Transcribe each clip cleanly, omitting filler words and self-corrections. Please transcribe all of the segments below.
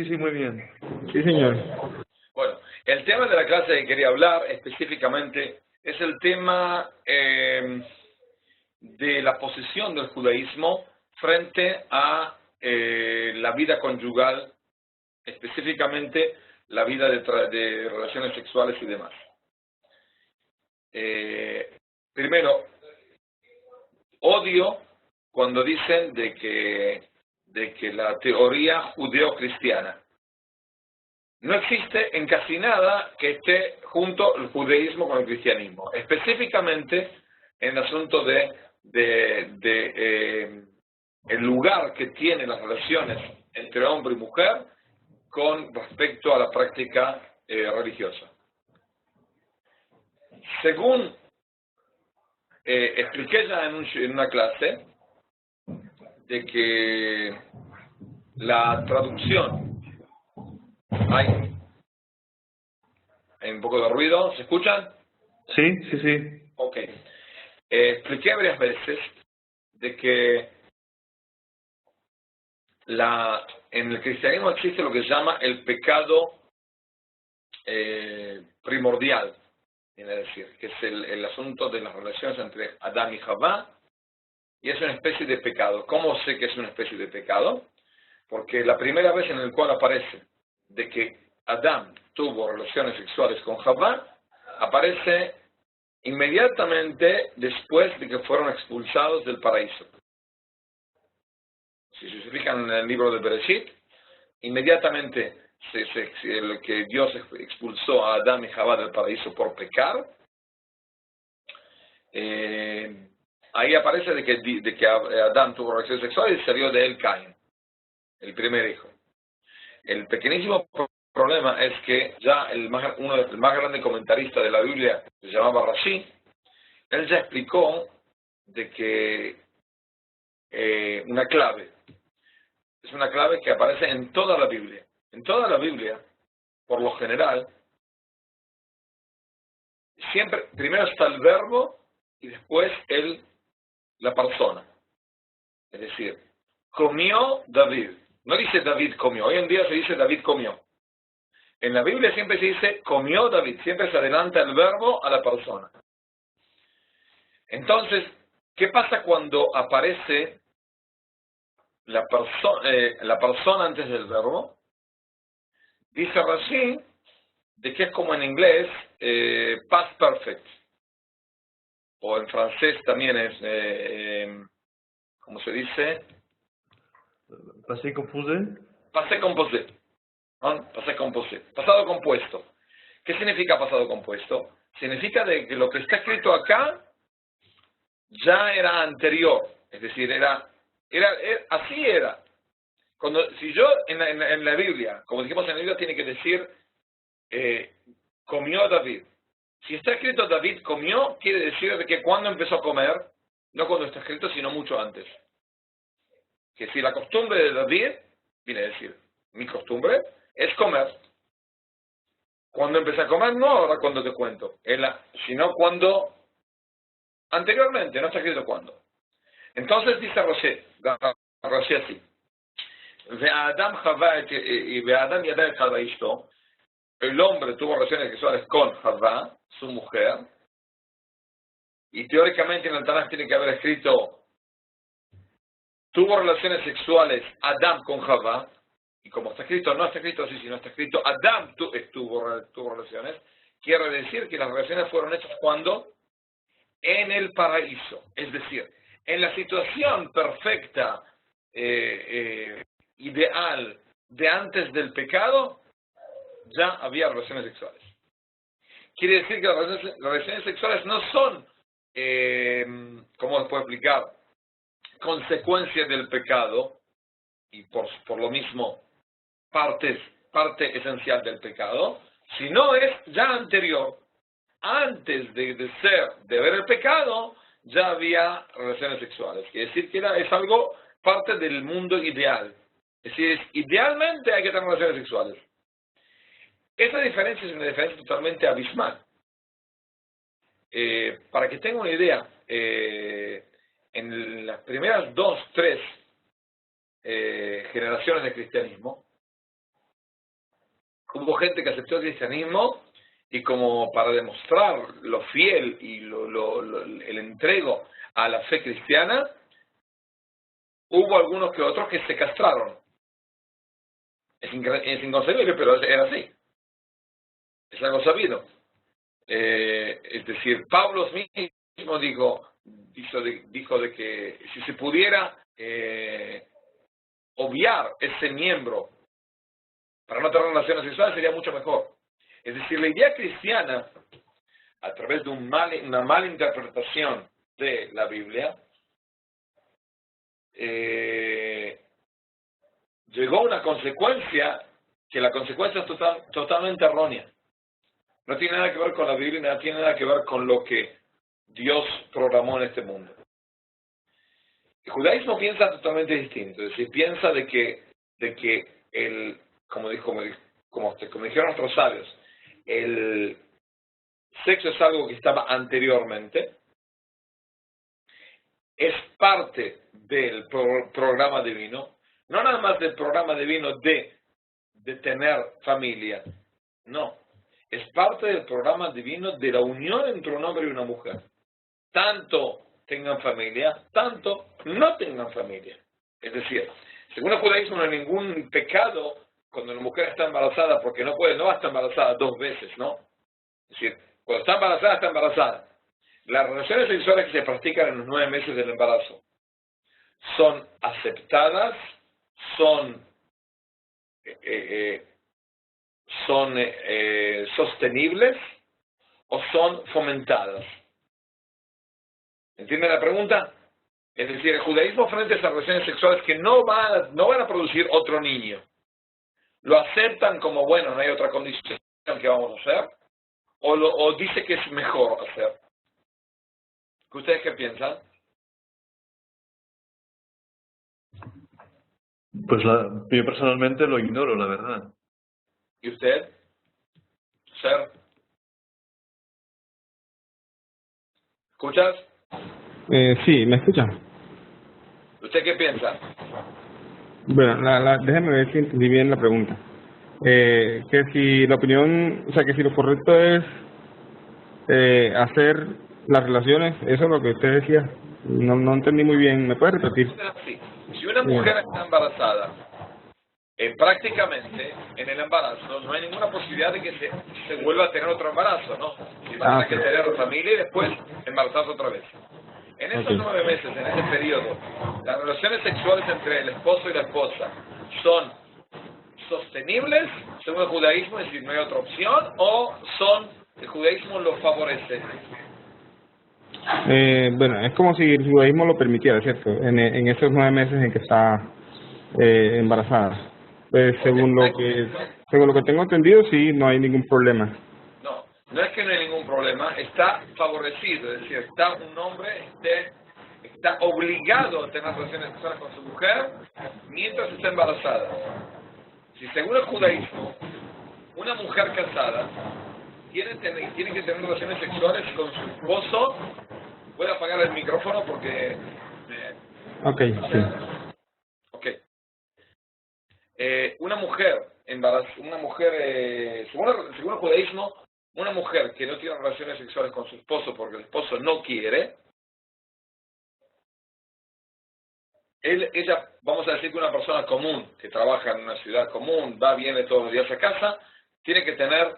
Sí, sí, muy bien. Sí, señor. Bueno, el tema de la clase que quería hablar específicamente es el tema de la posición del judaísmo frente a la vida conyugal, específicamente la vida de relaciones sexuales y demás. Primero, odio cuando dicen de que la teoría judeo-cristiana no existe en casi nada que esté junto el judaísmo con el cristianismo, específicamente en el asunto el lugar que tienen las relaciones entre hombre y mujer con respecto a la práctica religiosa. Según expliqué ya en una clase, de que la traducción, hay un poco de ruido, ¿se escuchan? Sí, sí, sí. Ok. Expliqué varias veces de que en el cristianismo existe lo que se llama el pecado primordial, viene a decir, que es el asunto de las relaciones entre Adán y Javá, y es una especie de pecado. ¿Cómo sé que es una especie de pecado? Porque la primera vez en la cual aparece de que Adán tuvo relaciones sexuales con Javá, aparece inmediatamente después de que fueron expulsados del paraíso. Si se fijan en el libro de Bereshit, inmediatamente que Dios expulsó a Adán y Javá del paraíso por pecar, ahí aparece de que Adán tuvo relaciones sexuales y salió de él Caín, el primer hijo. El pequeñísimo problema es que ya el más grande comentarista de la Biblia, se llamaba Rashi, él ya explicó de que una clave, es una clave que aparece en toda la Biblia. En toda la Biblia, por lo general, siempre, primero está el verbo y después la persona. Es decir, comió David. No dice David comió. Hoy en día se dice David comió. En la Biblia siempre se dice comió David. Siempre se adelanta el verbo a la persona. Entonces, ¿qué pasa cuando aparece la persona antes del verbo? Dice Rashi de que es como en inglés past perfect. O en francés también es, ¿cómo se dice? Passé composé. Passé composé. ¿No? Passé composé. Pasado compuesto. ¿Qué significa pasado compuesto? Significa de que lo que está escrito acá ya era anterior. Es decir, así era. Si yo en la Biblia, como dijimos en la Biblia, tiene que decir comió David. Si está escrito David comió, quiere decir de que cuando empezó a comer, no cuando está escrito, sino mucho antes. Que si la costumbre de David, viene a decir, mi costumbre es comer. Cuando empecé a comer, no ahora cuando te cuento, sino cuando anteriormente, no está escrito cuándo. Entonces dice Rashi así, el hombre tuvo relaciones sexuales con Javá, su mujer, y teóricamente en el Tanaj tiene que haber escrito tuvo relaciones sexuales Adán con Javá, y como está escrito, no está escrito así, sino está escrito Adán tuvo relaciones, quiere decir que las relaciones fueron hechas cuando en el paraíso, es decir, en la situación perfecta, ideal de antes del pecado, ya había relaciones sexuales. Quiere decir que las relaciones sexuales no son, ¿cómo se puede explicar? Consecuencia del pecado, y por lo mismo parte esencial del pecado, sino es ya anterior. Antes de ver el pecado, ya había relaciones sexuales. Quiere decir que es algo parte del mundo ideal. Es decir, idealmente hay que tener relaciones sexuales. Esa diferencia es una diferencia totalmente abismal. Para que tengan una idea, en las primeras 2, 3 generaciones de cristianismo, Hubo gente que aceptó el cristianismo y como para demostrar lo fiel y el entrego a la fe cristiana, hubo algunos que otros que se castraron. Es inconcebible, pero era así. Es algo sabido. Es decir, Pablo mismo dijo de que si se pudiera obviar ese miembro para no tener relaciones sexuales sería mucho mejor. Es decir, la idea cristiana, a través de una mala interpretación de la Biblia, llegó a una consecuencia que la consecuencia es totalmente errónea. No tiene nada que ver con la Biblia, no tiene nada que ver con lo que Dios programó en este mundo. El judaísmo piensa totalmente distinto, es decir, piensa de que como dijeron nuestros sabios, el sexo es algo que estaba anteriormente, es parte del programa divino, no nada más del programa divino de tener familia, no, es parte del programa divino de la unión entre un hombre y una mujer. Tanto tengan familia, tanto no tengan familia. Es decir, según el judaísmo no hay ningún pecado cuando la mujer está embarazada, porque no va a estar embarazada 2 veces, ¿no? Es decir, cuando está embarazada, está embarazada. Las relaciones sexuales que se practican en los 9 meses del embarazo son aceptadas, son sostenibles o son fomentadas. ¿Entienden la pregunta? Es decir, el judaísmo frente a esas relaciones sexuales que no van a producir otro niño, lo aceptan como, bueno, no hay otra condición que vamos a hacer, o dice que es mejor hacer. ¿Ustedes qué piensan? Pues yo personalmente lo ignoro, la verdad. ¿Y usted? ¿Ser? ¿Escuchas? Sí, ¿me escucha? ¿Usted qué piensa? Bueno, déjeme ver si entendí bien la pregunta. Que si la opinión, o sea, que si lo correcto es hacer las relaciones, eso es lo que usted decía. No entendí muy bien. ¿Me puede repetir? Sí. Si una mujer está embarazada, prácticamente en el embarazo no hay ninguna posibilidad de que se vuelva a tener otro embarazo, ¿no? Si va a tener que tener familia y después embarazarse otra vez. En esos 9 meses, en ese periodo, las relaciones sexuales entre el esposo y la esposa son sostenibles según el judaísmo, es decir, no hay otra opción, o el judaísmo lo favorece. Bueno, es como si el judaísmo lo permitiera, ¿cierto? En esos 9 meses en que está embarazada. Pues según lo que tengo entendido, sí, no hay ningún problema. No es que no hay ningún problema, está favorecido, es decir, un hombre está obligado a tener relaciones sexuales con su mujer mientras está embarazada. Si según el judaísmo, una mujer casada tiene que tener relaciones sexuales con su esposo, ¿puede apagar el micrófono? Porque... Ok, sí. Ok. Una mujer según el judaísmo, una mujer que no tiene relaciones sexuales con su esposo porque el esposo no quiere, ella, vamos a decir que una persona común, que trabaja en una ciudad común, viene todos los días a casa, tiene que tener,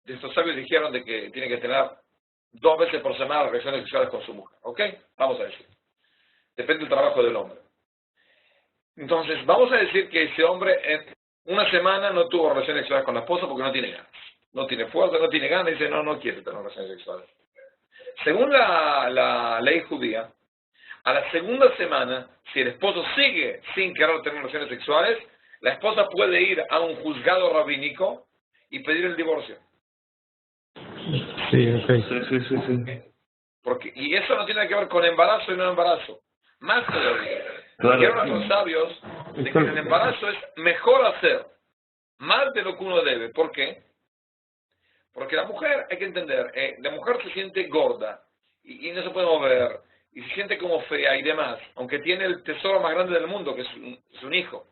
estos sabios dijeron de que tiene que tener 2 veces por semana relaciones sexuales con su mujer, ¿ok? Vamos a decir. Depende del trabajo del hombre. Entonces, vamos a decir que ese hombre en una semana no tuvo relaciones sexuales con la esposa porque no tiene ganas. No tiene fuerza, no tiene ganas, dice no quiere tener relaciones sexuales. Según la ley judía, a la segunda semana, si el esposo sigue sin querer tener relaciones sexuales, la esposa puede ir a un juzgado rabínico y pedir el divorcio. Sí, ok. Sí. Y eso no tiene que ver con embarazo y no embarazo. Más todavía. Dijeron nuestros sabios de que en el embarazo es mejor hacer más de lo que uno debe. ¿Por qué? Porque la mujer, hay que entender, la mujer se siente gorda y no se puede mover, y se siente como fea y demás, aunque tiene el tesoro más grande del mundo, que es un hijo.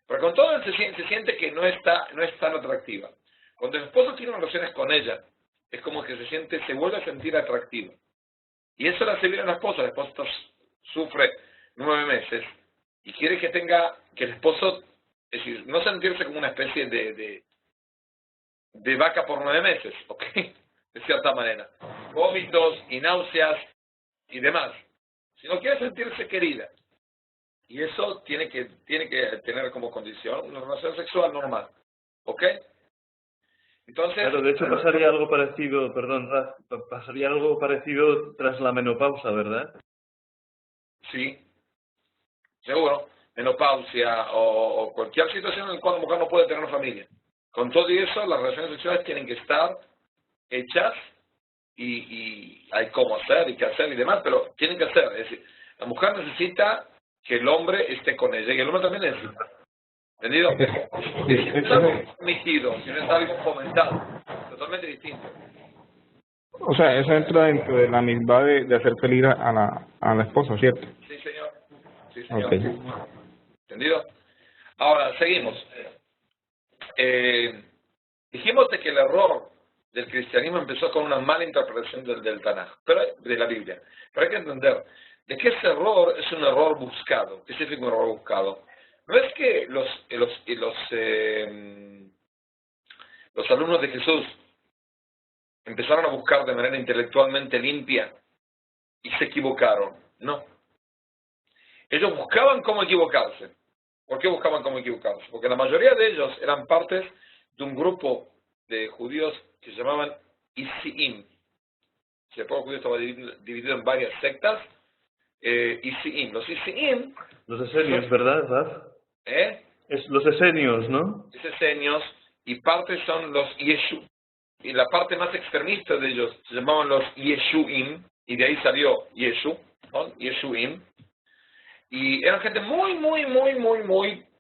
Pero con todo se siente que no es tan atractiva. Cuando el esposo tiene relaciones con ella, es como que se vuelve a sentir atractiva. Y eso la hace bien a la esposa sufre 9 meses y quiere que el esposo, es decir, no sentirse como una especie de vaca por 9 meses, ¿ok? De cierta manera. Vómitos y náuseas y demás. Sino quiere sentirse querida. Y eso tiene que tener como condición una relación sexual normal, ¿ok? Entonces, Claro, de hecho pasaría algo parecido, perdón, Raf, pasaría algo parecido tras la menopausa, ¿verdad? sí, seguro, menopausia o cualquier situación en la cual la mujer no puede tener familia. Con todo y eso, las relaciones sexuales tienen que estar hechas y hay cómo hacer y qué hacer y demás, pero tienen que hacer. Es decir, la mujer necesita que el hombre esté con ella y el hombre también necesita. ¿Entendido? Es algo permitido, si no es algo fomentado. Totalmente distinto. O sea, eso entra dentro de la misma de hacer feliz a la esposa, ¿cierto? Sí, señor. Sí, señor. Okay. ¿Entendido? Ahora, seguimos. Dijimos de que el error del cristianismo empezó con una mala interpretación del Tanaj, de la Biblia. Pero hay que entender de que ese error es un error buscado. ¿Qué significa un error buscado? No es que los alumnos de Jesús empezaron a buscar de manera intelectualmente limpia y se equivocaron. No. Ellos buscaban cómo equivocarse. ¿Por qué buscaban cómo equivocarse? Porque la mayoría de ellos eran partes de un grupo de judíos que se llamaban Isiim. El pueblo judío estaba dividido en varias sectas. Isiim. Los Isiim... Los esenios, ¿verdad, Raf? Es los esenios, ¿no? esenios, y parte son los Yeshu. Y la parte más extremista de ellos se llamaban los Yeshuim, y de ahí salió Yeshu, ¿no? Yeshuim. Y eran gente muy...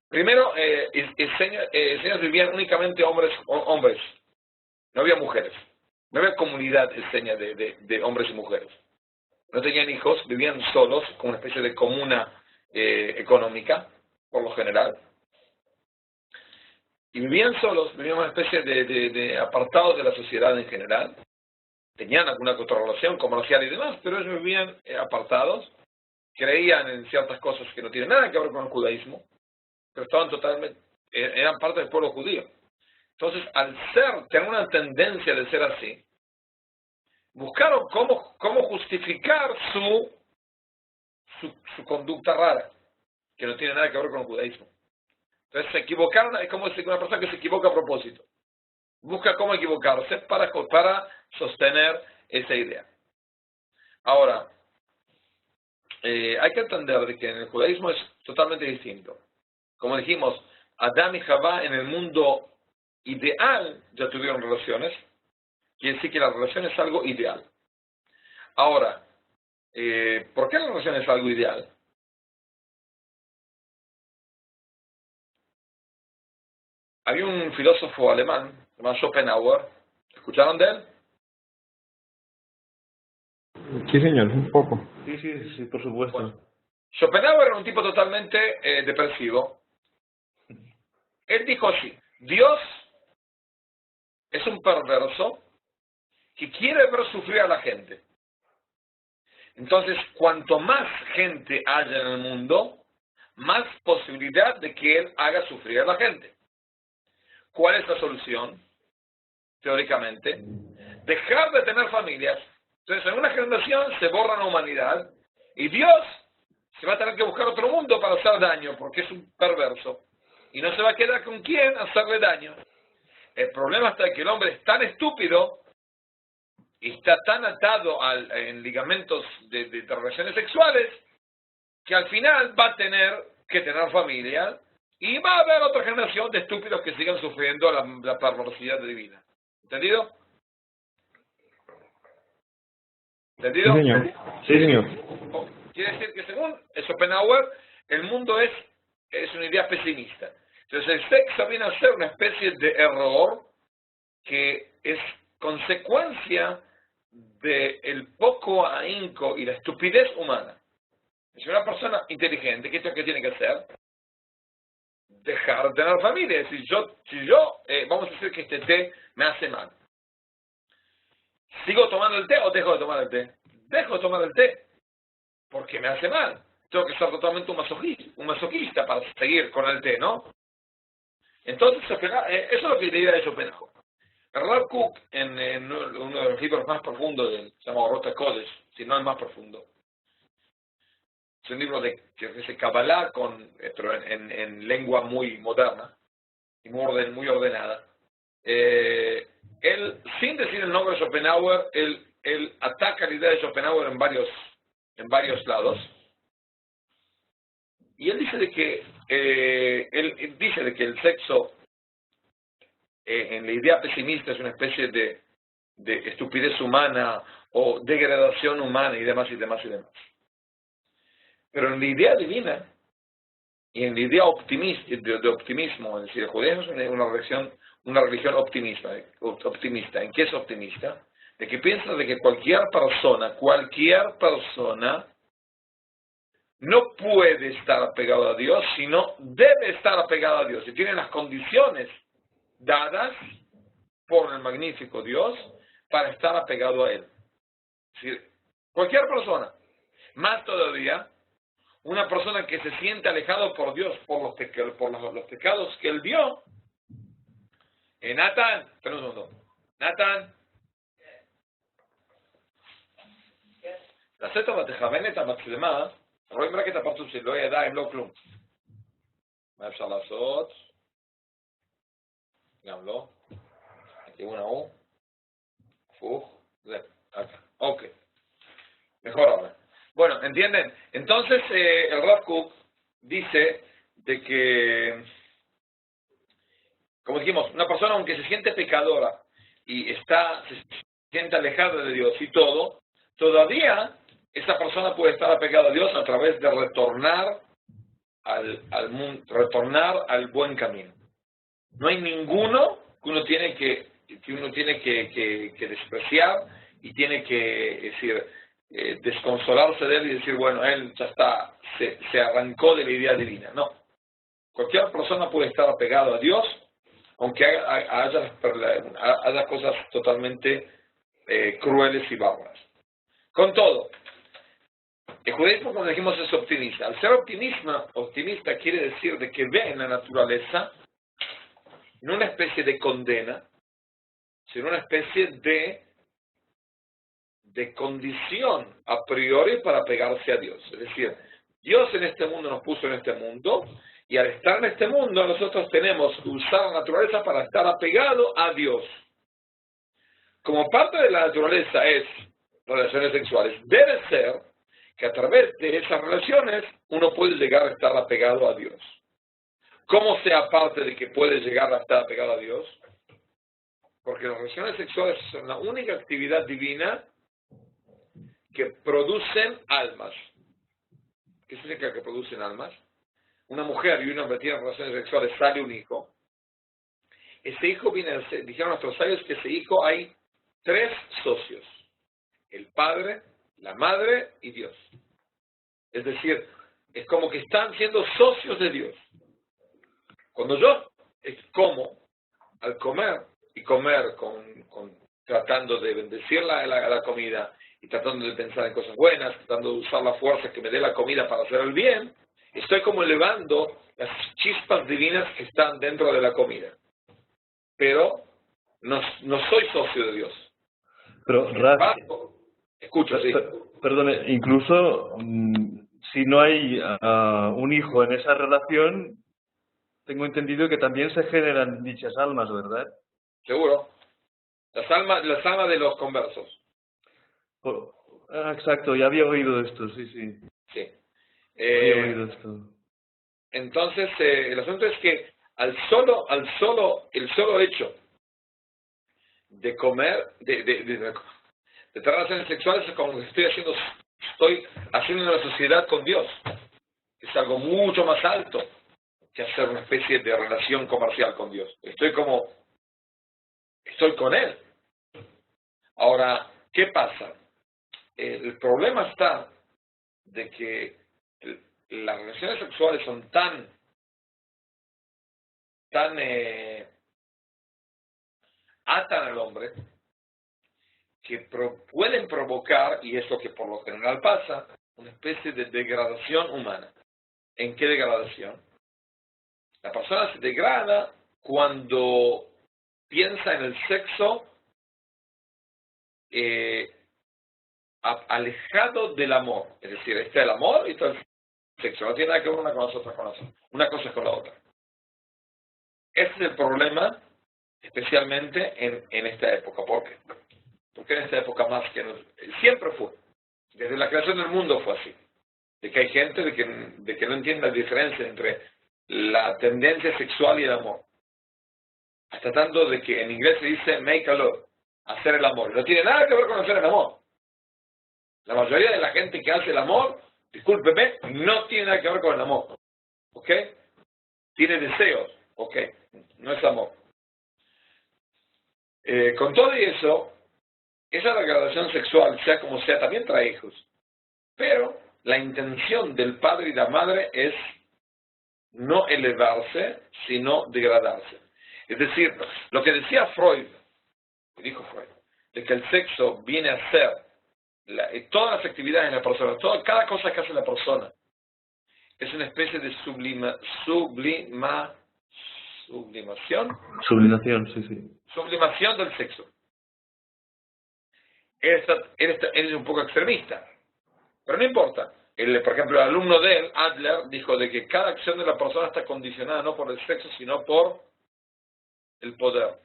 Primero, esenios vivían únicamente hombres. No había mujeres. No había comunidad esenia de hombres y mujeres. No tenían hijos, vivían solos, como una especie de comuna económica, por lo general. Y vivían solos, vivían una especie de apartados de la sociedad en general. Tenían alguna que otra relación comercial y demás, pero ellos vivían apartados. Creían en ciertas cosas que no tienen nada que ver con el judaísmo, pero estaban eran parte del pueblo judío. Entonces, al tener una tendencia de ser así, buscaron cómo justificar su conducta rara, que no tiene nada que ver con el judaísmo. Entonces se equivocaron, es como decir una persona que se equivoca a propósito. Busca cómo equivocarse para sostener esa idea. Ahora, hay que entender de que en el judaísmo es totalmente distinto. Como dijimos, Adán y Javá en el mundo ideal ya tuvieron relaciones. Quiere decir que la relación es algo ideal. Ahora, ¿por qué la relación es algo ideal? Había un filósofo alemán, llamado Schopenhauer. ¿Escucharon de él? Sí, señor, un poco. Sí, por supuesto. Bueno, Schopenhauer era un tipo totalmente depresivo. Él dijo así: Dios es un perverso que quiere ver sufrir a la gente. Entonces, cuanto más gente haya en el mundo, más posibilidad de que él haga sufrir a la gente. ¿Cuál es la solución? Teóricamente, dejar de tener familias. Entonces, en una generación se borra la humanidad y Dios se va a tener que buscar otro mundo para hacer daño, porque es un perverso. Y no se va a quedar con quién hacerle daño. El problema está que el hombre es tan estúpido y está tan atado en ligamentos de relaciones sexuales que al final va a tener que tener familia y va a haber otra generación de estúpidos que sigan sufriendo la perversidad divina. ¿Entendido? ¿Entendido? Sí, señor. Sí, señor. Quiere decir que según Schopenhauer, el mundo es una idea pesimista. Entonces el sexo viene a ser una especie de error que es consecuencia del poco ahínco y la estupidez humana. Si una persona inteligente, ¿qué es lo que tiene que hacer? dejar de tener familia. Si yo vamos a decir que este té me hace mal. ¿Sigo tomando el té o dejo de tomar el té? Dejo de tomar el té porque me hace mal. Tengo que ser totalmente un masoquista para seguir con el té, ¿no? Entonces, eso es lo que diría de Schopenhauer. Rav Kook, en uno de los libros más profundos, se llama Orot HaKodesh, si no el más profundo, es un libro que dice Kabbalah pero en lengua muy moderna y muy ordenada. Él, sin decir el nombre de Schopenhauer, él ataca la idea de Schopenhauer en varios lados. Y él dice de que el sexo en la idea pesimista es una especie de estupidez humana o degradación humana y demás y demás y demás. Pero en la idea divina y en la idea de optimismo, es decir, el judaísmo es una religión optimista. ¿En qué es optimista? De que piensa de que cualquier persona no puede estar apegado a Dios, sino debe estar apegado a Dios. Y tiene las condiciones dadas por el magnífico Dios para estar apegado a Él. Es decir, cualquier persona, más todavía, una persona que se siente alejado por Dios, por los pecados que Él vio. Nathan, espera un segundo. Nathan. תעשה טובה, תכוון את המצלמה, רואים רק את הפרצוף שלי, לא ידיים, לא כלום. מה אפשר לעשות? גם לא. הכיוון ההוא. הפוך. זה. Ok. Mejor ahora. Bueno, ¿entienden? Entonces, el Rav Kook dice de que, como dijimos, una persona aunque se siente pecadora y se siente alejada de Dios y todo, todavía esa persona puede estar apegada a Dios a través de retornar al buen camino. No hay ninguno que uno tiene que despreciar y tiene que desconsolarse de él y decir, bueno, él ya está, se arrancó de la idea divina. No. Cualquier persona puede estar apegado a Dios, aunque haya cosas totalmente crueles y bárbaras. Con todo, el judaísmo, como dijimos, es optimista. Al ser optimista quiere decir de que ve en la naturaleza no una especie de condena, sino una especie de condición a priori para pegarse a Dios. Es decir, Dios en este mundo nos puso en este mundo, y al estar en este mundo nosotros tenemos que usar la naturaleza para estar apegado a Dios. Como parte de la naturaleza es relaciones sexuales, debe ser que a través de esas relaciones uno puede llegar a estar apegado a Dios. ¿Cómo sea parte de que puede llegar a estar apegado a Dios? Porque las relaciones sexuales son la única actividad divina que producen almas. ¿Qué significa que producen almas? Una mujer y un hombre tienen relaciones sexuales, sale un hijo. Ese hijo dijeron nuestros sabios que ese hijo hay 3 socios. El padre, la madre y Dios. Es decir, es como que están siendo socios de Dios. Cuando yo como, al comer, y comer tratando de bendecir la comida, y tratando de pensar en cosas buenas, tratando de usar la fuerza que me dé la comida para hacer el bien, estoy como elevando las chispas divinas que están dentro de la comida. Pero no soy socio de Dios. Pero, Raf, escucho, sí. Perdone, incluso si no hay un hijo en esa relación, tengo entendido que también se generan dichas almas, ¿verdad? Seguro. Las almas de los conversos. Exacto, ya había oído esto, sí. Sí. Había oído esto. Entonces, el asunto es que el solo hecho de comer, de tener relaciones sexuales es como que estoy haciendo una sociedad con Dios. Es algo mucho más alto que hacer una especie de relación comercial con Dios. Estoy con Él. Ahora, ¿qué pasa? El problema está de que las relaciones sexuales son tan atan al hombre, que pueden provocar, y es lo que por lo general pasa, una especie de degradación humana. ¿En qué degradación? La persona se degrada cuando piensa en el sexo alejado del amor. Es decir, está el amor y está el sexo. No tiene nada que ver una con la otra. Una cosa es con la otra. Ese es el problema, especialmente en esta época. ¿Por qué? Porque en esta época más que siempre fue. Desde la creación del mundo fue así. De que hay gente de que no entiende la diferencia entre la tendencia sexual y el amor. Hasta tanto de que en inglés se dice make a love, hacer el amor. No tiene nada que ver con hacer el amor. La mayoría de la gente que hace el amor, discúlpeme, no tiene nada que ver con el amor. ¿Ok? Tiene deseos. ¿Ok? No es amor. Con todo eso, esa degradación sexual, sea como sea, también trae hijos. Pero la intención del padre y la madre es no elevarse, sino degradarse. Es decir, lo que decía Freud, dijo Freud, de que el sexo viene a ser todas las actividades de la persona, cada cosa que hace la persona, es una especie de Sublimación, sí, sí. Sublimación del sexo. Él es un poco extremista, pero no importa. Por ejemplo, el alumno de él, Adler, dijo de que cada acción de la persona está condicionada no por el sexo, sino por el poder.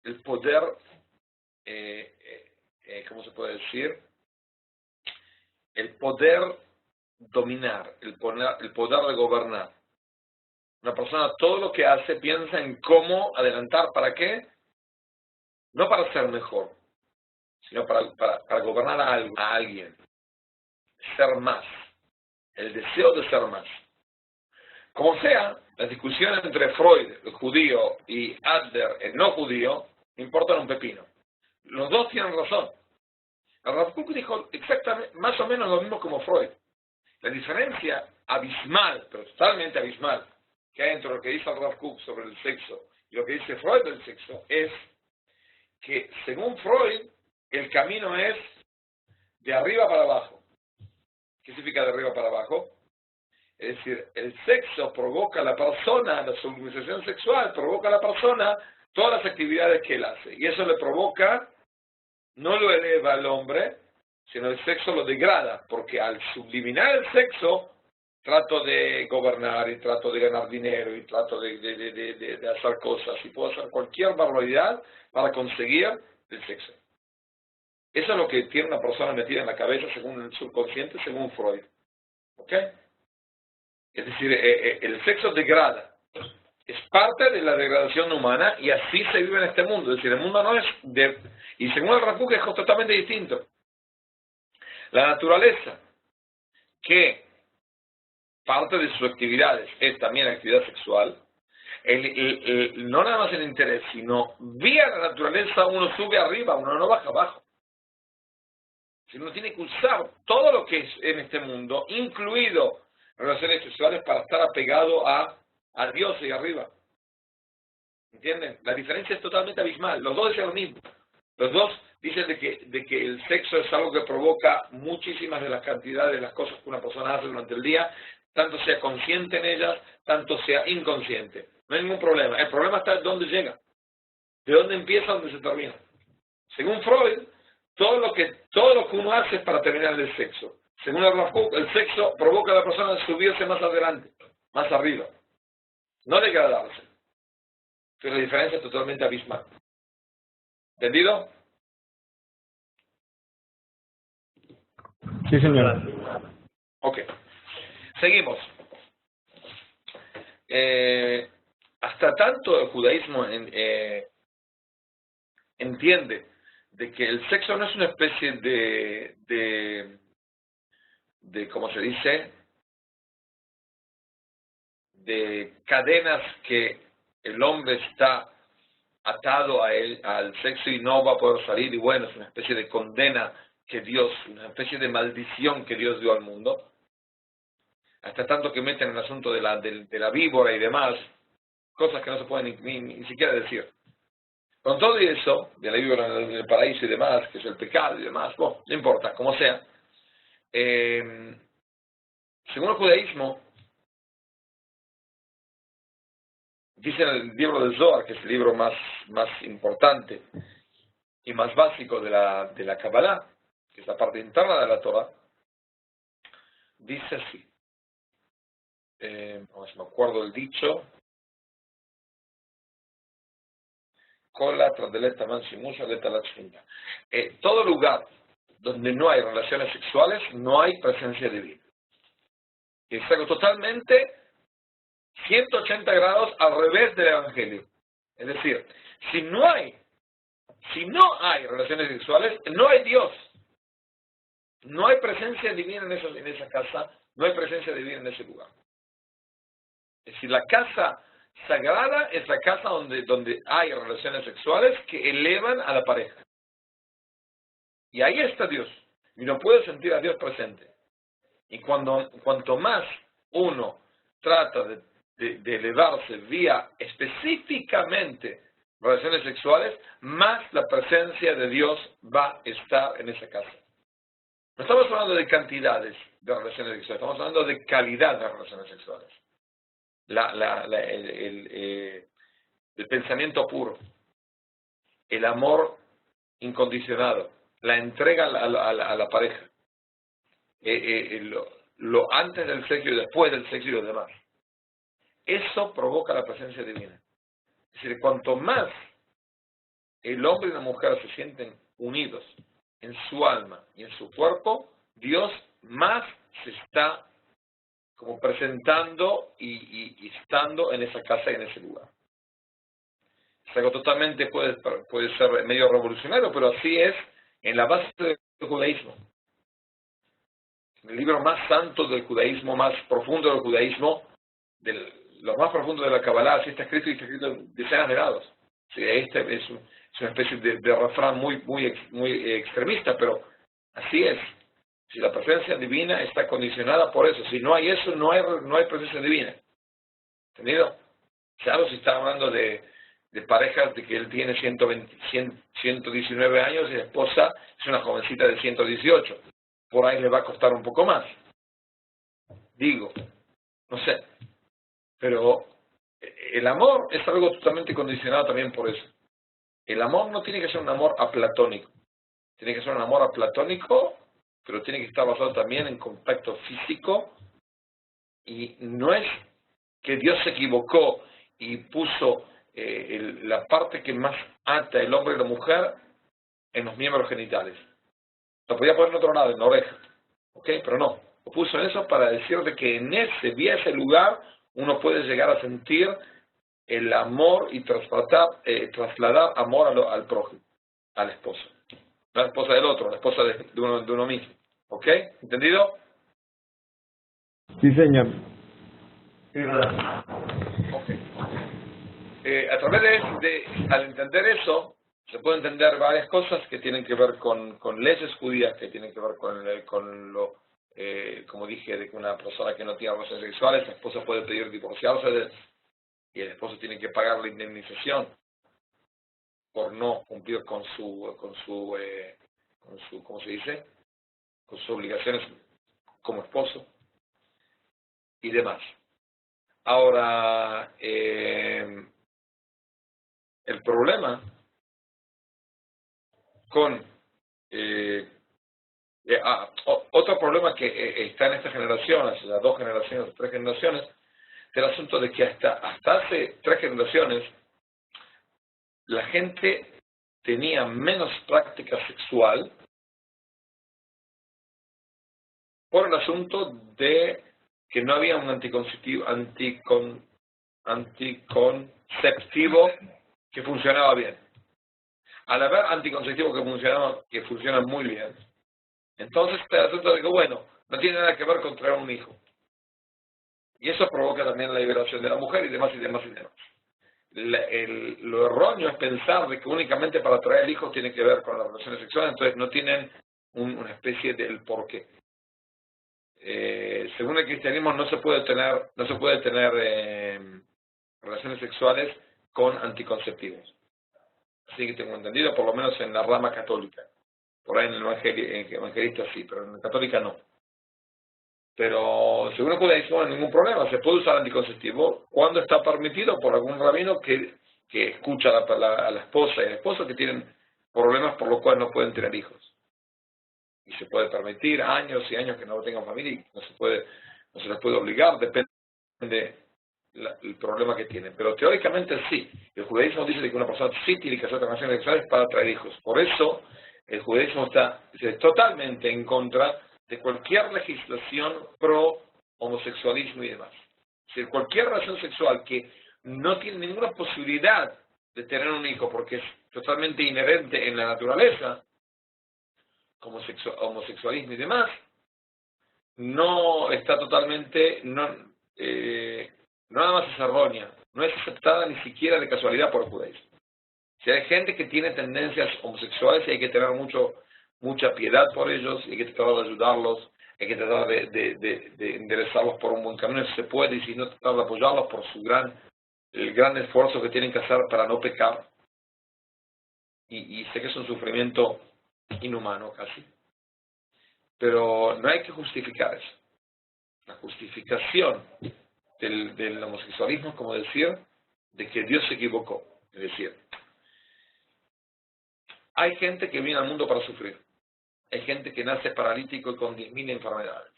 El poder, ¿cómo se puede decir? El poder dominar, el poder de gobernar. Una persona todo lo que hace piensa en cómo adelantar, ¿para qué? No para ser mejor, sino para gobernar a alguien. Ser más. El deseo de ser más. Como sea, las discusiones entre Freud, el judío, y Adler, el no judío, importan un pepino. Los dos tienen razón. El Rav Kook dijo exactamente, más o menos lo mismo como Freud. La diferencia abismal, pero totalmente abismal, que hay entre lo que dice el Rav Kook sobre el sexo y lo que dice Freud del sexo, es que según Freud, el camino es de arriba para abajo. ¿Qué significa de arriba para abajo? Es decir, el sexo provoca a la persona, la sublimización sexual provoca a la persona todas las actividades que él hace. Y eso le provoca, no lo eleva al hombre, sino el sexo lo degrada, porque al subliminar el sexo, trato de gobernar y trato de ganar dinero y trato de hacer cosas y puedo hacer cualquier barbaridad para conseguir el sexo. Eso es lo que tiene una persona metida en la cabeza según el subconsciente, según Freud. ¿Ok? Es decir, el sexo degrada. Es parte de la degradación humana y así se vive en este mundo. Es decir, el mundo no es y según el Rav Kook es totalmente distinto. La naturaleza, que parte de sus actividades es también la actividad sexual, no nada más el interés, sino vía la naturaleza uno sube arriba, uno no baja abajo. Si uno tiene que usar todo lo que es en este mundo, incluido relaciones sexuales, para estar apegado a Dios y arriba. ¿Entienden? La diferencia es totalmente abismal. Los dos dicen lo mismo. Los dos dicen de que el sexo es algo que provoca muchísimas de las cantidades de las cosas que una persona hace durante el día, tanto sea consciente en ellas, tanto sea inconsciente. No hay ningún problema. El problema está en dónde llega. De dónde empieza, dónde se termina. Según Freud, todo lo que uno hace es para terminar el sexo. Según el Rav Kook, el sexo provoca a la persona a subirse más adelante, más arriba. No degradarse. Pero la diferencia es totalmente abismal. ¿Entendido? Sí, señor. Ok. Seguimos. Hasta tanto el judaísmo entiende de que el sexo no es una especie de ¿cómo se dice? De cadenas que el hombre está atado a él, al sexo y no va a poder salir, y bueno, es una especie de condena que Dios, una especie de maldición que Dios dio al mundo. Hasta tanto que meten el asunto de la víbora y demás, cosas que no se pueden ni siquiera decir. Con todo eso, de la víbora en el paraíso y demás, que es el pecado y demás, bueno, no importa, como sea. Según el judaísmo, dice en el libro del Zohar, que es el libro más importante y más básico de la Kabbalah, que es la parte interna de la Torah, dice así, a ver si me acuerdo el dicho, todo lugar donde no hay relaciones sexuales, no hay presencia divina. Es algo totalmente 180 grados al revés del Evangelio. Es decir, si no hay relaciones sexuales, no hay Dios. No hay presencia divina en esa casa, no hay presencia divina en ese lugar. Es decir, la casa sagrada es la casa donde hay relaciones sexuales que elevan a la pareja. Y ahí está Dios. Y no puede sentir a Dios presente. Y cuanto más uno trata de elevarse vía específicamente relaciones sexuales, más la presencia de Dios va a estar en esa casa. No estamos hablando de cantidades de relaciones sexuales, estamos hablando de calidad de relaciones sexuales. El pensamiento puro, el amor incondicionado, la entrega a la pareja, lo antes del sexo y después del sexo y lo demás. Eso provoca la presencia divina. Es decir, cuanto más el hombre y la mujer se sienten unidos en su alma y en su cuerpo, Dios más se está como presentando y estando en esa casa y en ese lugar. Es algo totalmente puede ser medio revolucionario, pero así es en la base del judaísmo. El libro más santo del judaísmo, más profundo del judaísmo, lo más profundo de la Kabbalah, así está escrito y está escrito decenas de lados. Sí, este es una especie de refrán muy extremista, pero así es. Si la presencia divina está condicionada por eso, si no hay eso, no hay presencia divina. ¿Entendido? Claro, si está hablando de parejas de que él tiene 119 años y la esposa es una jovencita de 118. Por ahí le va a costar un poco más. Digo, no sé. Pero el amor es algo totalmente condicionado también por eso. El amor no tiene que ser un amor aplatónico. Tiene que ser un amor aplatónico, pero tiene que estar basado también en contacto físico. Y no es que Dios se equivocó y puso la parte que más ata el hombre y la mujer en los miembros genitales. Lo podía poner en otro lado, en la oreja. ¿Ok? Pero no. Lo puso en eso para decirte que vía ese lugar, uno puede llegar a sentir el amor y trasladar amor al prójimo, al esposo. No a la esposa del otro, a la esposa de uno mismo. ¿Ok? ¿Entendido? Sí, señor. Sí, ¿verdad? Ok. A través al entender eso, se pueden entender varias cosas que tienen que ver con leyes judías, que tienen que ver con lo, como dije, de que una persona que no tiene relaciones sexuales, la esposa puede pedir divorciarse y el esposo tiene que pagar la indemnización por no cumplir con su ¿cómo se dice? Con sus obligaciones como esposo y demás. Ahora, el problema con otro problema que está en esta generación, hace las 2 generaciones, 3 generaciones, el asunto de que hasta hace 3 generaciones la gente tenía menos práctica sexual por el asunto de que no había un anticonceptivo que funcionaba bien. Al haber anticonceptivos que funcionan muy bien, entonces el asunto de que, bueno, no tiene nada que ver con traer un hijo. Y eso provoca también la liberación de la mujer y demás y demás y demás. Lo erróneo es pensar de que únicamente para traer hijos tiene que ver con las relaciones sexuales, entonces no tienen una especie del porqué. Según el cristianismo no se puede tener relaciones sexuales con anticonceptivos. Así que tengo entendido, por lo menos en la rama católica. Por ahí en el evangelista sí, pero en la católica no. Pero según el judaísmo no hay ningún problema, se puede usar anticonceptivo cuando está permitido por algún rabino que escucha a la esposa y al esposo que tienen problemas por los cuales no pueden tener hijos. Y se puede permitir años y años que no tengan familia y no se les puede obligar, depende del problema que tienen. Pero teóricamente sí, el judaísmo dice que una persona sí tiene que hacer relaciones sexuales para traer hijos. Por eso el judaísmo está totalmente en contra de cualquier legislación pro homosexualismo y demás. Es decir, cualquier relación sexual que no tiene ninguna posibilidad de tener un hijo porque es totalmente inherente en la naturaleza, como homosexualismo y demás, no está totalmente, no nada más es errónea, no es aceptada ni siquiera de casualidad por el judaísmo. Si hay gente que tiene tendencias homosexuales y hay que tener mucha piedad por ellos, y hay que tratar de ayudarlos, hay que tratar de enderezarlos por un buen camino si se puede, y si no, tratar de apoyarlos por el gran esfuerzo que tienen que hacer para no pecar. Y sé que es un sufrimiento inhumano casi. Pero no hay que justificar eso. La justificación del homosexualismo es como decir de que Dios se equivocó. Es decir, hay gente que viene al mundo para sufrir. Hay gente que nace paralítico y con 10.000 enfermedades.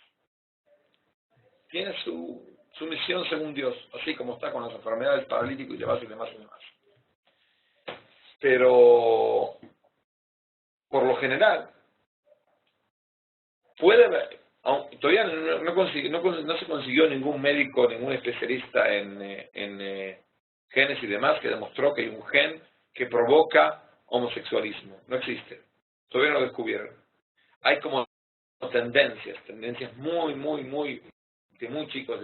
Tiene su misión según Dios, así como está con las enfermedades, paralítico y demás y demás y demás. Pero, por lo general, puede haber, todavía no se consiguió ningún médico, ningún especialista en genes y demás que demostró que hay un gen que provoca homosexualismo. No existe. Todavía no lo descubrieron. Hay como tendencias muy chicos,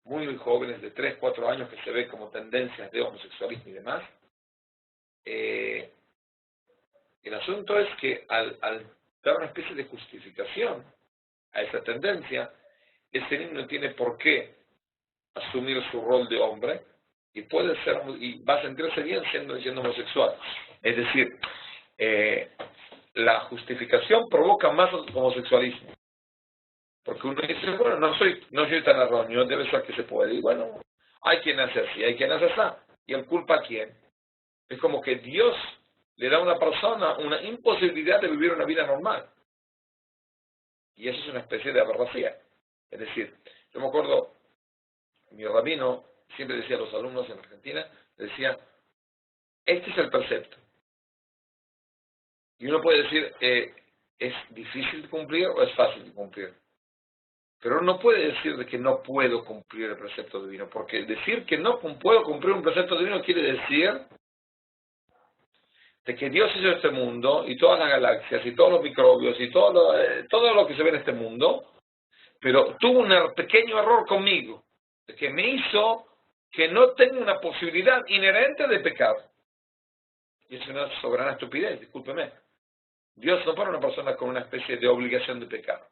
muy jóvenes, de 3, 4 años, que se ve como tendencias de homosexualismo y demás. El asunto es que al dar una especie de justificación a esa tendencia, ese niño no tiene por qué asumir su rol de hombre y va a sentirse bien siendo homosexual. Es decir, la justificación provoca más homosexualismo. Porque uno dice, bueno, no soy tan erróneo, debe ser que se puede. Y bueno, hay quien hace así, hay quien hace así. ¿Y el culpa a quién? Es como que Dios le da a una persona una imposibilidad de vivir una vida normal. Y eso es una especie de aberración. Es decir, yo me acuerdo, mi rabino siempre decía a los alumnos en Argentina, decía, este es el precepto. Y uno puede decir, ¿es difícil de cumplir o es fácil de cumplir? Pero uno no puede decir de que no puedo cumplir el precepto divino, porque decir que no puedo cumplir un precepto divino quiere decir de que Dios hizo este mundo, y todas las galaxias, y todos los microbios, y todo lo que se ve en este mundo, pero tuvo un pequeño error conmigo, de que me hizo que no tenga una posibilidad inherente de pecar. Y es una soberana estupidez, discúlpeme. Dios no pone a una persona con una especie de obligación de pecar.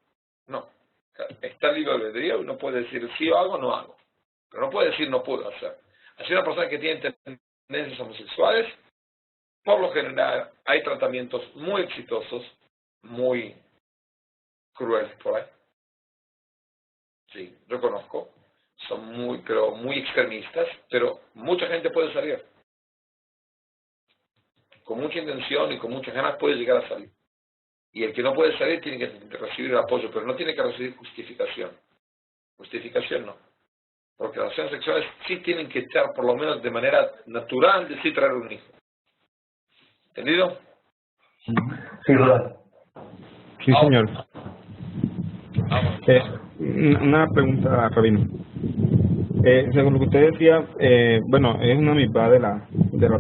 No. Está libre albedrío y no puede decir sí hago o no hago. Pero no puede decir no puedo hacer. Así una persona que tiene tendencias homosexuales, por lo general hay tratamientos muy exitosos, muy crueles por ahí. Sí, yo conozco. Son muy extremistas, pero mucha gente puede salir. Con mucha intención y con muchas ganas puede llegar a salir. Y el que no puede salir tiene que recibir el apoyo, pero no tiene que recibir justificación. Justificación no. Porque las relaciones sexuales sí tienen que estar, por lo menos de manera natural, de sí traer un hijo. ¿Entendido? Sí, verdad. Sí, señor. Una pregunta, rabino. Según lo que usted decía, bueno, es una mitzvah de la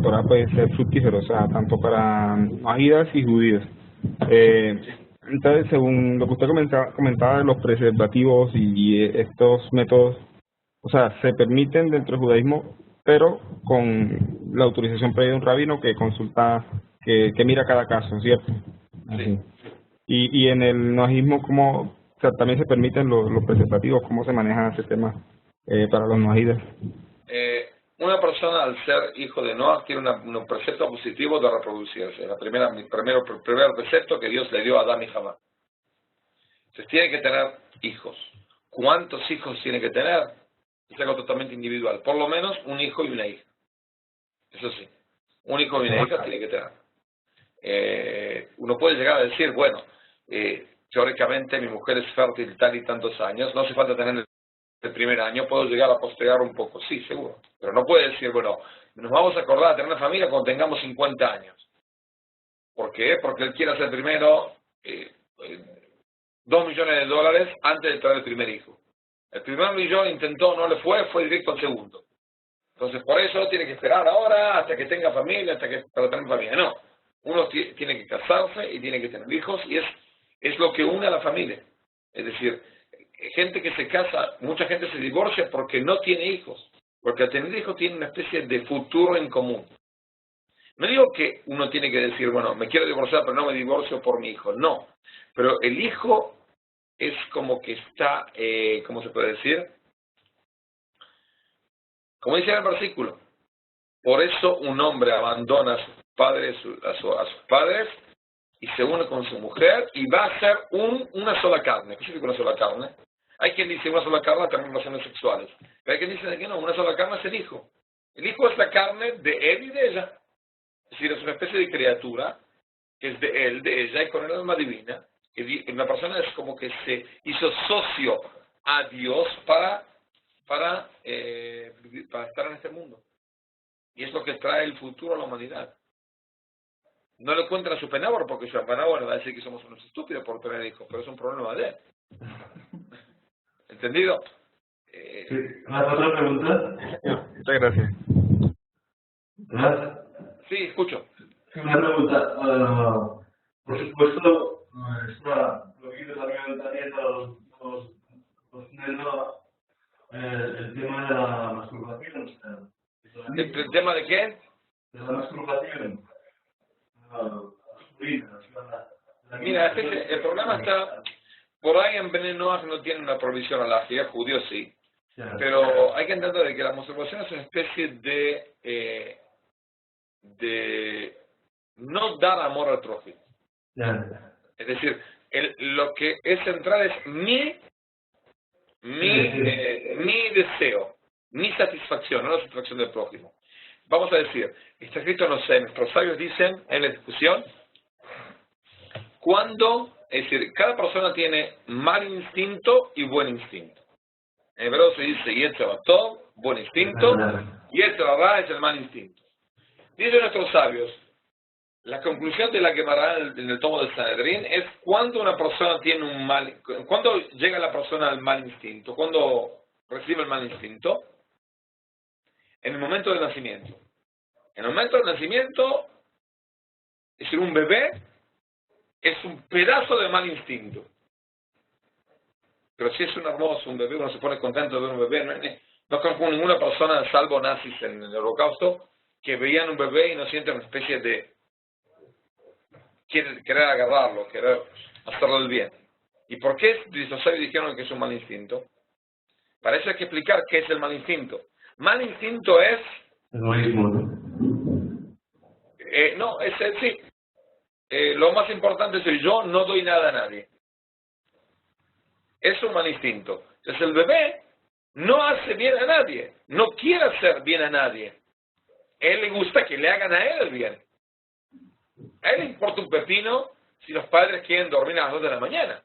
Torah, puede ser fructífero, o sea, tanto para ahidas y judíos. Entonces, según lo que usted comentaba de los preservativos y estos métodos, o sea, se permiten dentro del judaísmo, pero con la autorización previa de un rabino que consulta, que mira cada caso, ¿cierto? Sí. Y en el noajismo, ¿cómo, o sea, también se permiten los preservativos? ¿Cómo se maneja ese tema para los noahidas. Una persona al ser hijo de Noah tiene un precepto positivo de reproducirse. El primer precepto que Dios le dio a Adán y Javá. Entonces tiene que tener hijos. ¿Cuántos hijos tiene que tener? Es algo totalmente individual. Por lo menos un hijo y una hija. Eso sí. Un hijo y una hija tiene que tener. Uno puede llegar a decir, bueno, teóricamente mi mujer es fértil tal y tantos años, no hace falta tener el primer año, puedo llegar a postergar un poco, sí, seguro. Pero no puede decir, bueno, nos vamos a acordar de tener una familia cuando tengamos 50 años. ¿Por qué? Porque él quiere hacer primero $2 millones antes de traer el primer hijo. El primer millón intentó, no le fue directo al segundo. Entonces, por eso tiene que esperar ahora hasta que tenga familia, para tener familia. No, uno tiene que casarse y tiene que tener hijos y es lo que une a la familia. Es decir, gente que se casa, mucha gente se divorcia porque no tiene hijos. Porque al tener hijos tiene una especie de futuro en común. No digo que uno tiene que decir, bueno, me quiero divorciar, pero no me divorcio por mi hijo. No, pero el hijo es como que está, ¿cómo se puede decir? Como dice en el versículo, por eso un hombre abandona a sus padres, a sus padres y se une con su mujer y va a ser una sola carne. ¿Qué significa una sola carne? Hay quien dice una sola carne tener relaciones sexuales, pero hay quien dice que no, una sola carne es el hijo. El hijo es la carne de él y de ella. Es decir, es una especie de criatura que es de él, de ella y con el alma divina. Una persona es como que se hizo socio a Dios para estar en este mundo. Y es lo que trae el futuro a la humanidad. No le cuentan a su penador porque su penador va a decir que somos unos estúpidos por tener hijos, pero es un problema de él. ¿Entendido? Sí. ¿Otra pregunta? Muchas gracias. ¿Verdad? Sí, escucho. Sí, una pregunta. Por supuesto, lo que quiero también a los niños, el tema de la masturbación. ¿El tema de qué? De la masturbación. Mira, el problema está, por ahí en Bnei Noach no tienen una prohibición halajía, judíos sí, pero hay que entender que la masturbación es una especie de no dar amor al prójimo. Es decir, lo que es central es mi deseo, mi satisfacción, no la satisfacción del prójimo. Vamos a decir, está escrito, no sé, nuestros sabios dicen en la discusión, es decir, cada persona tiene mal instinto y buen instinto. En hebreo se dice Yetzer Tov, buen instinto, y Yetzer Hara es el mal instinto. Dicen nuestros sabios, la conclusión de la Gemara en el tomo del Sanedrín es cuando una persona tiene cuando llega la persona al mal instinto, cuando recibe el mal instinto, en el momento del nacimiento. En el momento del nacimiento, es decir, un bebé es un pedazo de mal instinto. Pero si es un hermoso, un bebé, uno se pone contento de ver un bebé. No conozco ninguna persona, salvo nazis en el Holocausto, que veían un bebé y no sienten una especie de querer agarrarlo, querer hacerle el bien. ¿Y por qué los sabios dijeron que es un mal instinto? Para eso hay que explicar qué es el mal instinto. Mal instinto es... Egoísmo, ¿no? Sí. Lo más importante es yo no doy nada a nadie. Es un mal instinto. Entonces el bebé no hace bien a nadie, no quiere hacer bien a nadie. A él le gusta que le hagan a él el bien. A él le importa un pepino si los padres quieren dormir a las 2 de la mañana.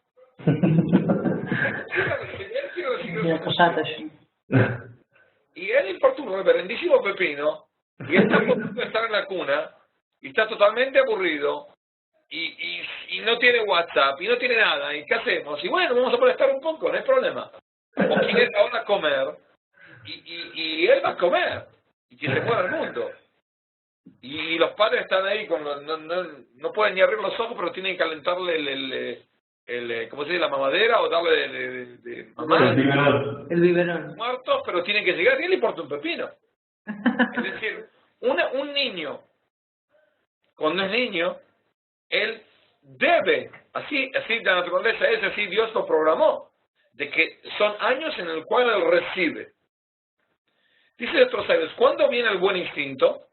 Y a él le importa un reverendísimo pepino y él está a punto de estar en la cuna y está totalmente aburrido y no tiene WhatsApp y no tiene nada. ¿Y qué hacemos? Y bueno, vamos a molestar un poco, no hay problema. O quiere ahora comer y él va a comer y que se muera el mundo. Y los padres están ahí, no pueden ni abrir los ojos, pero tienen que calentarle ¿cómo se dice? La mamadera o darle de mamá. El biberón. Muertos, pero tienen que llegar y a él le importa un pepino. Es decir, un niño, cuando es niño, él debe, así la naturaleza es, así Dios lo programó, de que son años en el cual él recibe. Dice otros sabios, ¿cuándo viene el buen instinto?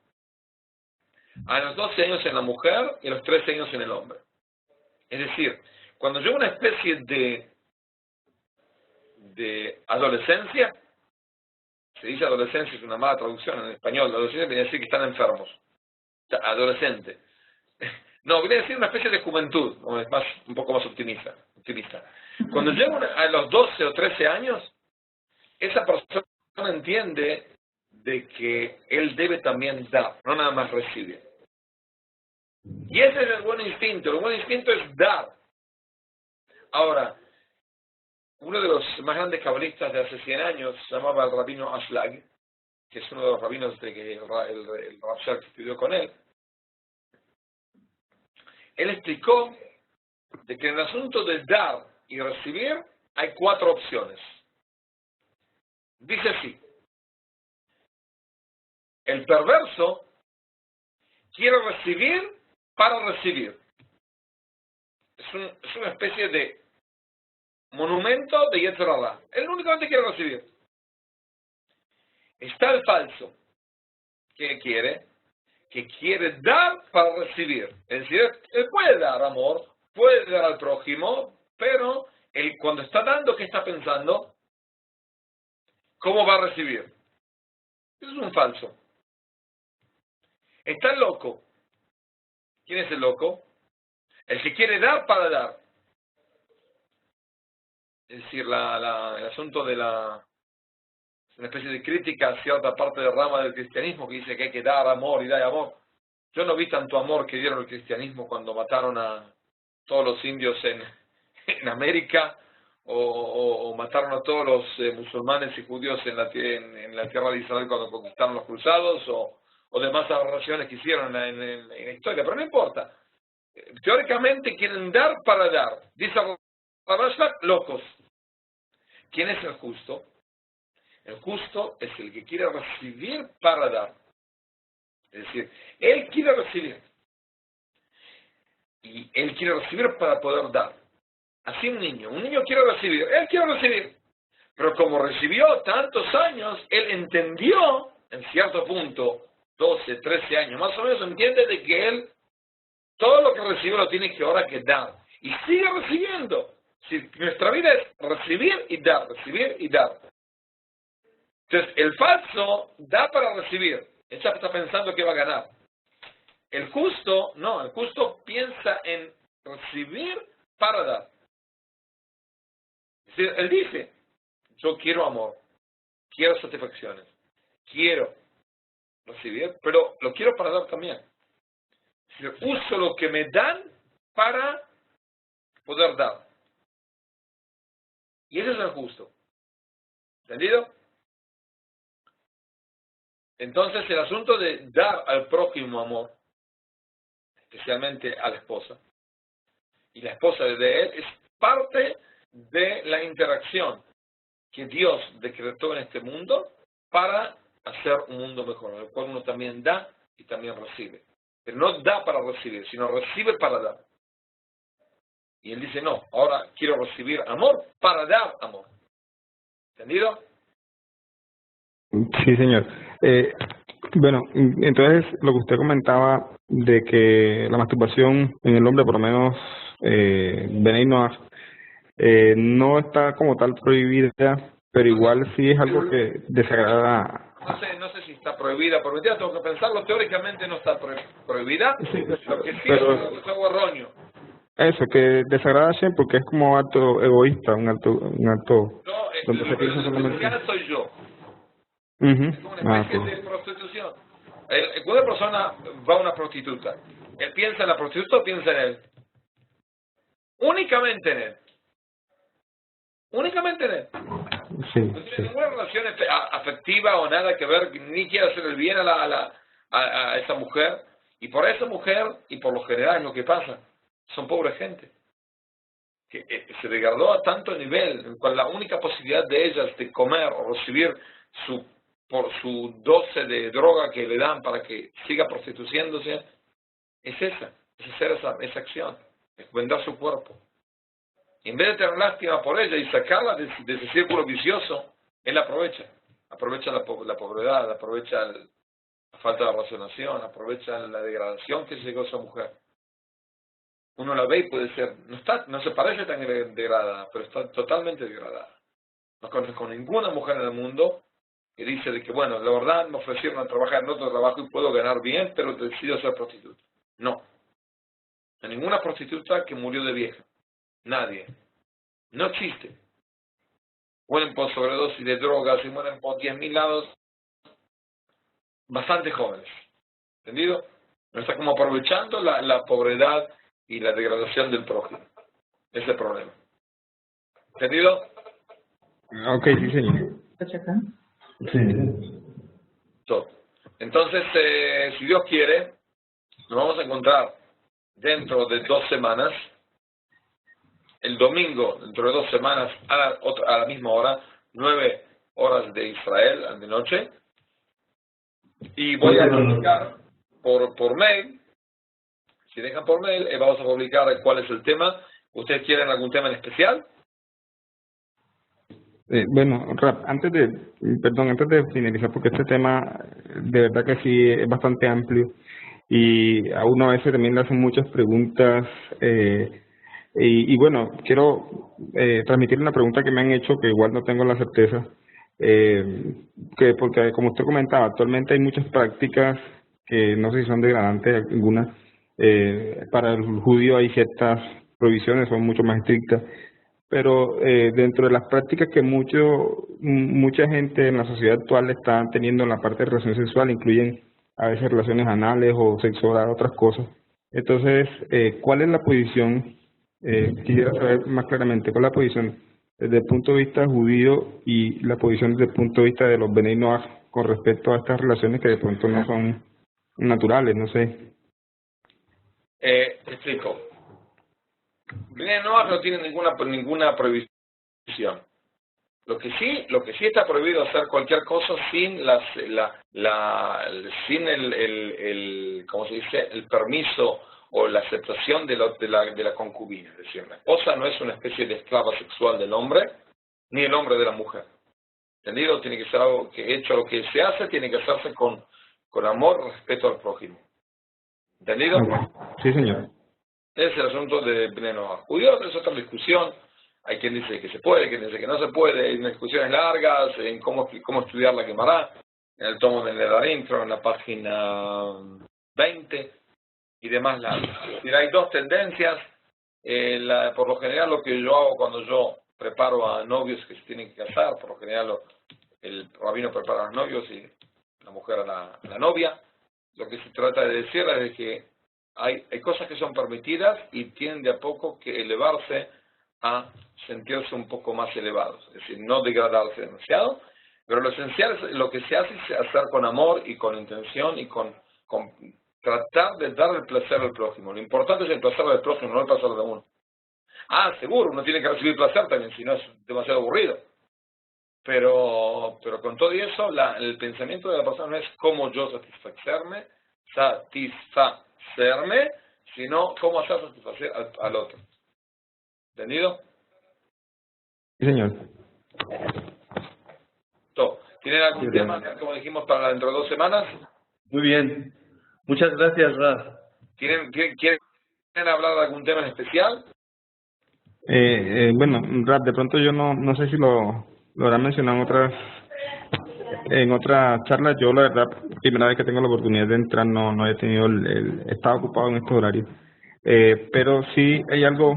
A los 12 años en la mujer y a los 13 años en el hombre. Es decir, cuando llega una especie de adolescencia, se dice adolescencia, es una mala traducción en español, adolescencia viene a decir que están enfermos. Adolescente. No, viene a decir una especie de juventud, o es más, un poco más optimista. Cuando llegan a los 12 o 13 años, esa persona entiende de que él debe también dar, no nada más recibir. Y ese es el buen instinto. El buen instinto es dar. Ahora, uno de los más grandes cabalistas de hace 100 años se llamaba el rabino Ashlag, que es uno de los rabinos de que el Rav Shach estudió con él. Él explicó de que en el asunto de dar y recibir hay 4 opciones. Dice así: el perverso quiere recibir para recibir. Es una especie de monumento de Yetzer Hara. Él únicamente quiere recibir. Está el falso, que quiere dar para recibir. Es decir, él puede dar amor, puede dar al prójimo, pero él cuando está dando, ¿qué está pensando? ¿Cómo va a recibir? Eso es un falso. Está el loco. ¿Quién es el loco? El que quiere dar para dar. Es decir, el asunto de una especie de crítica a cierta parte de rama del cristianismo que dice que hay que dar amor y dar amor. Yo no vi tanto amor que dieron el cristianismo cuando mataron a todos los indios en América, o mataron a todos los musulmanes y judíos en la tierra de Israel cuando conquistaron los cruzados, o demás aberraciones que hicieron en la historia, pero no importa. Teóricamente quieren dar para dar. Dice Rav Shach, locos. ¿Quién es el justo? El justo es el que quiere recibir para dar. Es decir, él quiere recibir. Y él quiere recibir para poder dar. Así un niño quiere recibir, él quiere recibir. Pero como recibió tantos años, él entendió, en cierto punto, 12, 13 años, más o menos entiende de que él, todo lo que recibe lo tiene que ahora que dar. Y sigue recibiendo. Si nuestra vida es recibir y dar, recibir y dar. Entonces, el falso da para recibir. Él ya está pensando que va a ganar. El justo, no, el justo piensa en recibir para dar. Es decir, él dice, yo quiero amor, quiero satisfacciones, quiero recibir, pero lo quiero para dar también. Es decir, uso lo que me dan para poder dar. Y ese es el justo. ¿Entendido? Entonces el asunto de dar al prójimo amor, especialmente a la esposa, y la esposa de él, es parte de la interacción que Dios decretó en este mundo para hacer un mundo mejor, en el cual uno también da y también recibe. Pero no da para recibir, sino recibe para dar. Y él dice, no, ahora quiero recibir amor para dar amor. ¿Entendido? Sí, señor. Bueno, entonces lo que usted comentaba de que la masturbación en el hombre, por lo menos benigno, no está como tal prohibida, pero igual sí es algo que desagrada. No sé si está prohibida, permitida, tengo que pensarlo. Teóricamente no está prohibida, Sí, lo que sí pero es algo erróneo. eso, que desagrada siempre porque es como acto egoísta, un acto No, donde se piensa el solamente. perjudicado soy yo. Ujú. Es como una especie de prostitución. Cuando una persona va a una prostituta, ¿él piensa en la prostituta o piensa en él? Únicamente en él. Únicamente en él. Sí, No tiene sí. ninguna relación afectiva o nada que ver, ni quiere hacer el bien a esa mujer. Y por esa mujer, y por lo general lo que pasa, son pobre gente. Que se degradó a tanto nivel, en cual la única posibilidad de ellas de comer o recibir por su dosis de droga que le dan para que siga prostituyéndose, es hacer esa acción, es vender su cuerpo. En vez de tener lástima por ella y sacarla de ese círculo vicioso, él aprovecha. Aprovecha la pobreza, aprovecha la falta de razonación, aprovecha la degradación que llegó a esa mujer. Uno la ve y puede ser, no se parece tan degradada, pero está totalmente degradada. No conozco ninguna mujer en el mundo que dice de que, bueno, la verdad me ofrecieron a trabajar en otro trabajo y puedo ganar bien, pero decido ser prostituta. No. A ninguna prostituta que murió de vieja. Nadie. No existe. Mueren por sobredosis de drogas y mueren por 10.000 lados bastante jóvenes. ¿Entendido? No está como aprovechando la pobreza y la degradación del prójimo. Ese es el problema. ¿Entendido? Ok, sí, señor. Sí. Todo. Entonces, si Dios quiere, nos vamos a encontrar dentro de 2 semanas, el domingo, dentro de 2 semanas, a la misma hora, 9 horas de Israel, de noche, y voy a publicar por mail, si dejan por mail, vamos a publicar cuál es el tema. ¿Ustedes quieren algún tema en especial? Bueno, Rap, antes de finalizar, porque este tema de verdad que sí es bastante amplio y a uno a veces también le hacen muchas preguntas y bueno, quiero transmitir una pregunta que me han hecho que igual no tengo la certeza, que porque como usted comentaba, actualmente hay muchas prácticas que no sé si son degradantes algunas, para el judío hay ciertas prohibiciones, son mucho más estrictas. Pero dentro de las prácticas que mucha gente en la sociedad actual está teniendo en la parte de relación sexual, incluyen a veces relaciones anales o sexuales, otras cosas. Entonces, ¿cuál es la posición? Quisiera saber más claramente, ¿cuál es la posición desde el punto de vista judío y la posición desde el punto de vista de los Bnei Noach con respecto a estas relaciones que de pronto no son naturales, no sé? Te explico. Bnei Noach no tiene ninguna prohibición. Lo que sí está prohibido hacer cualquier cosa sin sin ¿cómo se dice? El permiso o la aceptación de la concubina. Es decir, la esposa no es una especie de esclava sexual del hombre, ni el hombre de la mujer. ¿Entendido? Tiene que ser algo que hecho lo que se hace, tiene que hacerse con amor, respeto al prójimo. ¿Entendido? Sí, señor. Ese es el asunto de Bnei Noach. Judíos es otra discusión. Hay quien dice que se puede, quien dice que no se puede. Hay unas discusiones largas en cómo estudiar la Gemara, en el tomo de Nedarim, creo en la página 20 y demás largas. Hay 2 tendencias. Por lo general, lo que yo hago cuando yo preparo a novios que se tienen que casar, por lo general el rabino prepara a los novios y la mujer a la novia. Lo que se trata de decir es que hay cosas que son permitidas y tienen de a poco que elevarse a sentirse un poco más elevados, es decir, no degradarse demasiado, pero lo esencial es lo que se hace es hacer con amor y con intención y con tratar de dar el placer al prójimo. Lo importante es el placer del prójimo, no el placer de uno. Seguro, uno tiene que recibir placer también, si no es demasiado aburrido. Pero con todo eso, el pensamiento de la persona no es cómo yo satisfacerme, sino cómo hacer satisfacer al otro. ¿Entendido? Sí, señor. ¿Tienen algún tema, como dijimos, para dentro de 2 semanas? Muy bien. Muchas gracias, Raz. ¿Quieren hablar de algún tema en especial? Bueno, Rap, de pronto yo no sé si lo habrán mencionado en otras charlas. Yo la verdad, primera vez que tengo la oportunidad de entrar, no he tenido estaba ocupado en estos horarios. Pero sí hay algo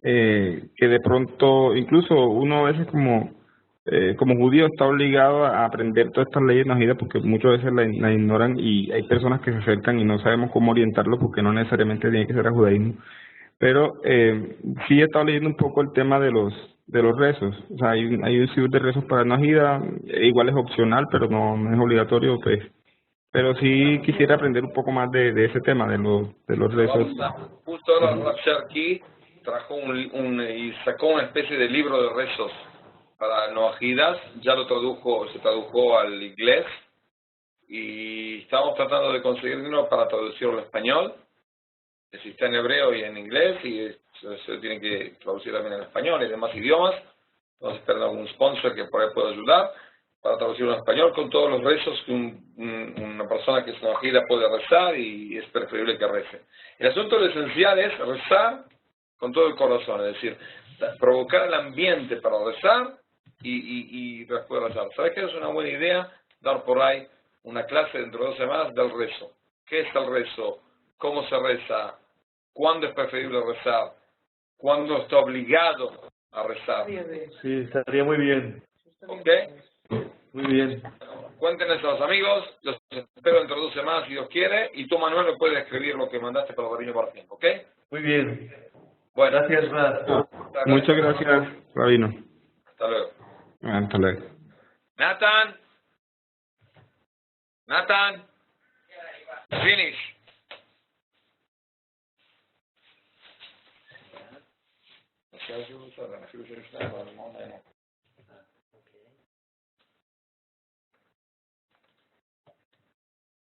que de pronto, incluso uno a veces como judío está obligado a aprender todas estas leyes najidas porque muchas veces la ignoran y hay personas que se acercan y no sabemos cómo orientarlos porque no necesariamente tiene que ser a judaísmo. Pero sí he estado leyendo un poco el tema de los rezos. O sea, hay un sitio de rezos para Najida, igual es opcional, pero no es obligatorio, pues. Pero sí quisiera aprender un poco más de ese tema, de los rezos. Justo ahora Rav Sharki trajo y sacó una especie de libro de rezos para Noajidas, ya se tradujo al inglés, y estamos tratando de conseguir uno para traducirlo al español. Está en hebreo y en inglés y se tiene que traducir también en español y demás idiomas. Estamos esperando algún sponsor que por ahí pueda ayudar. para traducirlo en español, con todos los rezos que una persona que es navajida puede rezar y es preferible que rece. El asunto lo esencial es rezar con todo el corazón, es decir, provocar el ambiente para rezar y después rezar. ¿Sabes qué? Es una buena idea dar por ahí una clase dentro de 2 semanas del rezo. ¿Qué es el rezo? ¿Cómo se reza? ¿Cuándo es preferible rezar? ¿Cuándo está obligado a rezar? Sí, estaría muy bien. ¿Ok? Muy bien. Cuéntenles a los amigos, los espero dentro de 2 semanas si Dios quiere, y tú, Manuel, me puedes escribir lo que mandaste para el Rabino Bartín, ¿ok? Muy bien. Bueno, Gracias, Rad. Muchas gracias, Rabino. hasta luego. Hasta luego. Nathan, finish.